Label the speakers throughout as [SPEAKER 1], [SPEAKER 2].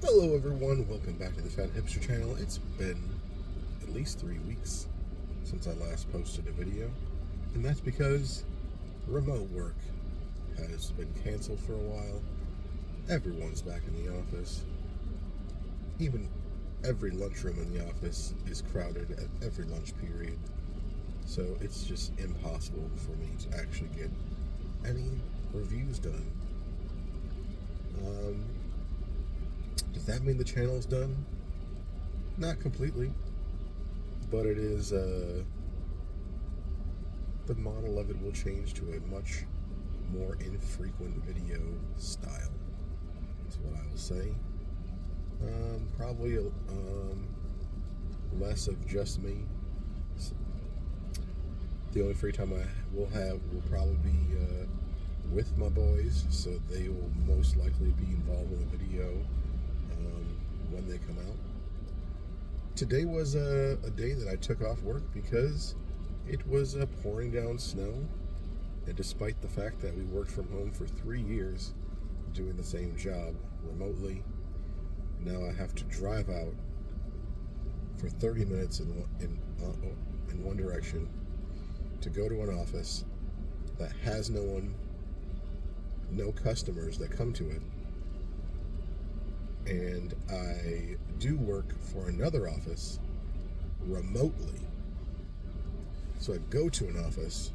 [SPEAKER 1] Hello everyone, welcome back to the Fat Hipster channel. It's been at least 3 weeks since I last posted a video, and that's because remote work has been canceled for a while. Everyone's back in the office. Even every lunchroom in the office is crowded at every lunch period, so it's just impossible for me to actually get any reviews done. Does that mean the channel's done? Not completely, but it is, the model of it will change to a much more infrequent video style. That's what I will say. Probably less of just me. The only free time I will have will probably be with my boys, so they will most likely be involved in the video when they come out. Today was a day that I took off work because it was pouring down snow, and despite the fact that we worked from home for 3 years doing the same job remotely, now I have to drive out for 30 minutes in one direction to go to an office that has no customers that come to it. And I do work for another office remotely. So I go to an office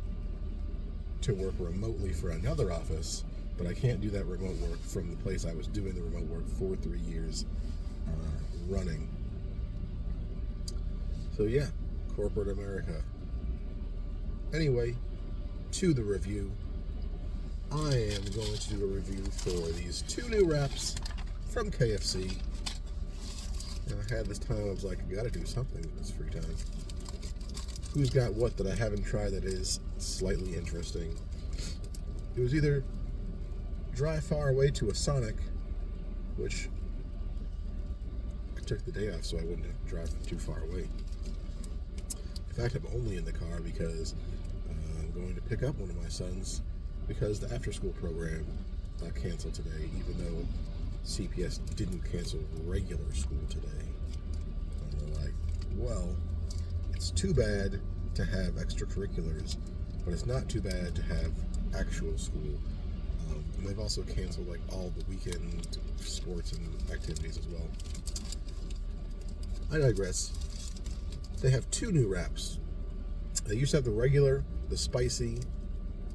[SPEAKER 1] to work remotely for another office, but I can't do that remote work from the place I was doing the remote work for 3 years running. So yeah, corporate America. Anyway, to the review. I am going to do a review for these 2 new wraps from KFC. And I had this time, I was like, I gotta do something with this free time. Who's got what that I haven't tried that is slightly interesting? It was either drive far away to a Sonic, which I took the day off so I wouldn't have to drive too far away. In fact, I'm only in the car because I'm going to pick up one of my sons because the after-school program got canceled today, even though CPS didn't cancel regular school today. And they're like, well, it's too bad to have extracurriculars, but it's not too bad to have actual school. And they've also canceled like all the weekend sports and activities as well. I digress. They have 2 new wraps. They used to have the regular, the spicy,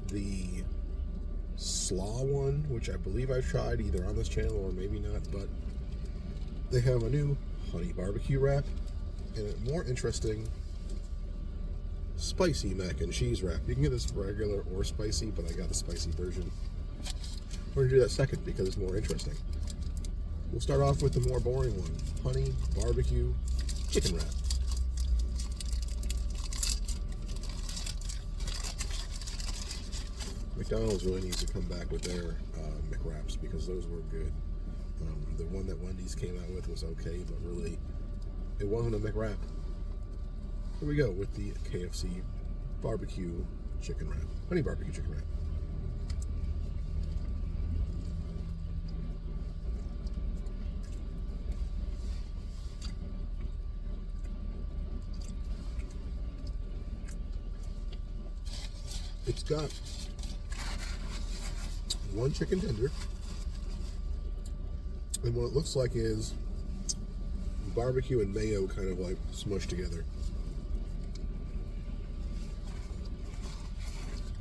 [SPEAKER 1] the slaw one, which I believe I've tried either on this channel or maybe not, but they have a new honey barbecue wrap and a more interesting spicy mac and cheese wrap. You can get this regular or spicy, but I got the spicy version. We're gonna do that second because it's more interesting. We'll start off with the more boring one, honey barbecue chicken wrap. McDonald's really needs to come back with their McWraps because those were good. The one that Wendy's came out with was okay, but really, it wasn't a McWrap. Here we go with the KFC barbecue chicken wrap, honey barbecue chicken wrap. It's got 1 chicken tender, and what it looks like is barbecue and mayo kind of like smushed together.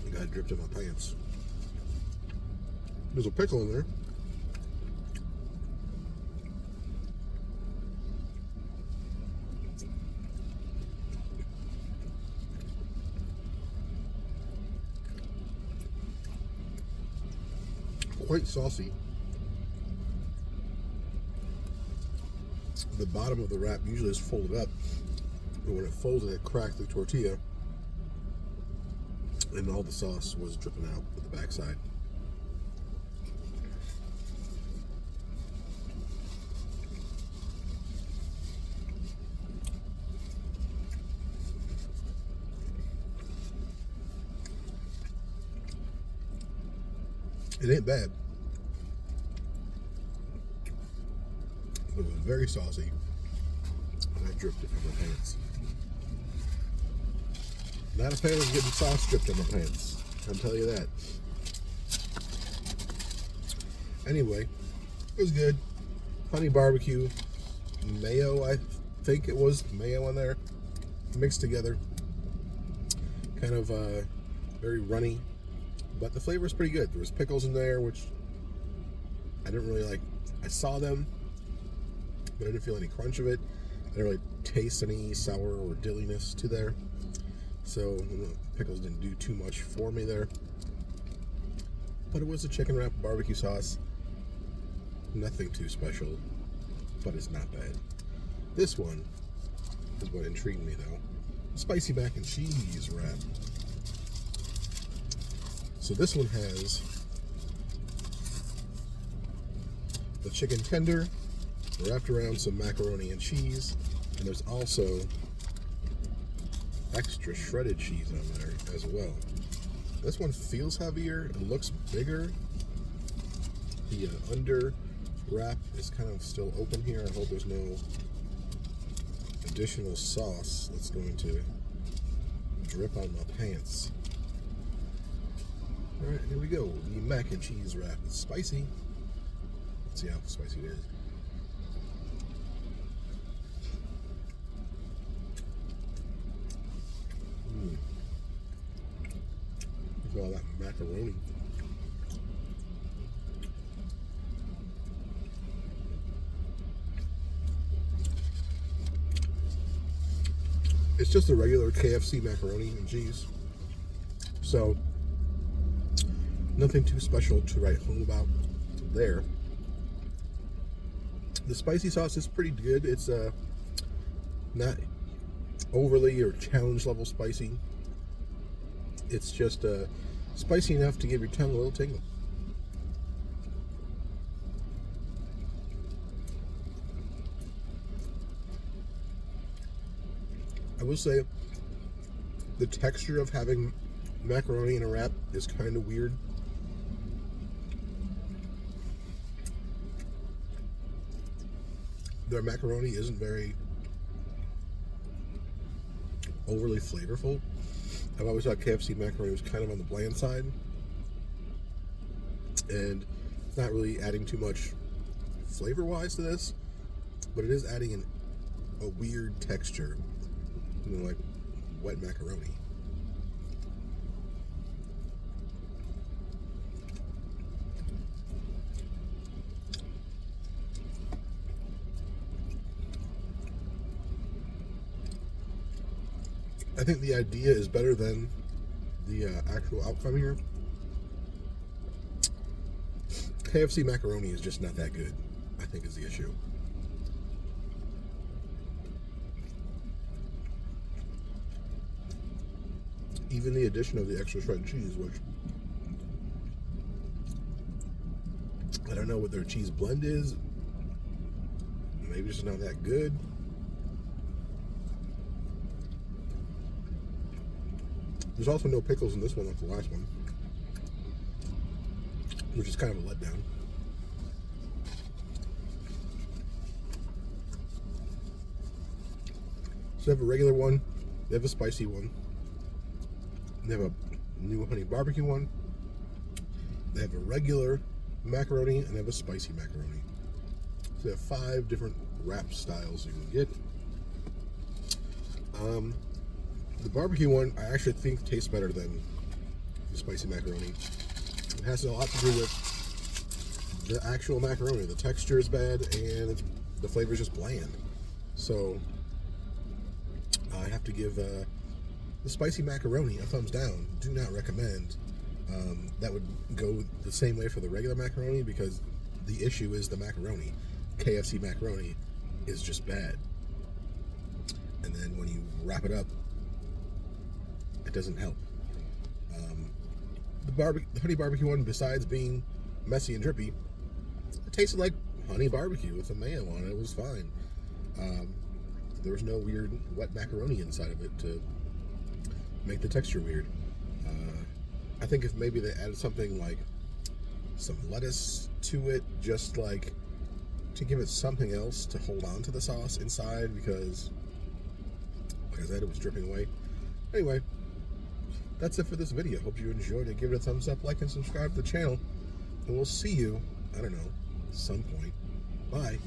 [SPEAKER 1] I got it dripped in my pants. There's a pickle in there. Quite saucy. The bottom of the wrap usually is folded up, but when it folded, it cracked the tortilla, and all the sauce was dripping out at the backside. It ain't bad. It was very saucy, and I dripped it from my pants. Not a fan of getting sauce dripped in my pants, I'll tell you that. Anyway, it was good. Honey barbecue, mayo, I think it was mayo on there, mixed together. Kind of very runny, but the flavor is pretty good. There was pickles in there, which I didn't really like. I saw them, but I didn't feel any crunch of it. I didn't really taste any sour or dilliness to there. So the pickles didn't do too much for me there. But it was a chicken wrap barbecue sauce. Nothing too special, but it's not bad. This one is what intrigued me though. Spicy mac and cheese wrap. So this one has the chicken tender wrapped around some macaroni and cheese, and there's also extra shredded cheese on there as well. This one feels heavier, it looks bigger. The under wrap is kind of still open here. I hope there's no additional sauce that's going to drip on my pants. Alright, here we go. The mac and cheese wrap. It's spicy. Let's see how spicy it is. Look at all that macaroni. It's just a regular KFC macaroni and cheese. So, nothing too special to write home about there. The spicy sauce is pretty good. It's not overly or challenge level spicy. It's just spicy enough to give your tongue a little tingle. I will say the texture of having macaroni in a wrap is kind of weird. Their macaroni isn't very overly flavorful. I've always thought KFC macaroni was kind of on the bland side, and it's not really adding too much flavor-wise to this, but it is adding a weird texture, you know, like wet macaroni. I think the idea is better than the actual outcome here. KFC macaroni is just not that good, I think, is the issue. Even the addition of the extra shredded cheese, which I don't know what their cheese blend is. Maybe it's not that good. There's also no pickles in this one like the last one, which is kind of a letdown. So they have a regular one, they have a spicy one, they have a new honey barbecue one, they have a regular macaroni, and they have a spicy macaroni. So they have 5 different wrap styles you can get. The barbecue one, I actually think tastes better than the spicy macaroni. It has a lot to do with the actual macaroni. The texture is bad, and the flavor is just bland. So I have to give the spicy macaroni a thumbs down. Do not recommend. That would go the same way for the regular macaroni, because the issue is the macaroni. KFC macaroni is just bad. And then when you wrap it up, it doesn't help. The honey barbecue one, besides being messy and drippy, it tasted like honey barbecue with a mayo on it. It was fine. There was no weird wet macaroni inside of it to make the texture weird. I think if maybe they added something like some lettuce to it, just like to give it something else to hold on to the sauce inside because, like I said, it was dripping away. Anyway, that's it for this video. Hope you enjoyed it. Give it a thumbs up, like, and subscribe to the channel. And we'll see you, I don't know, some point. Bye.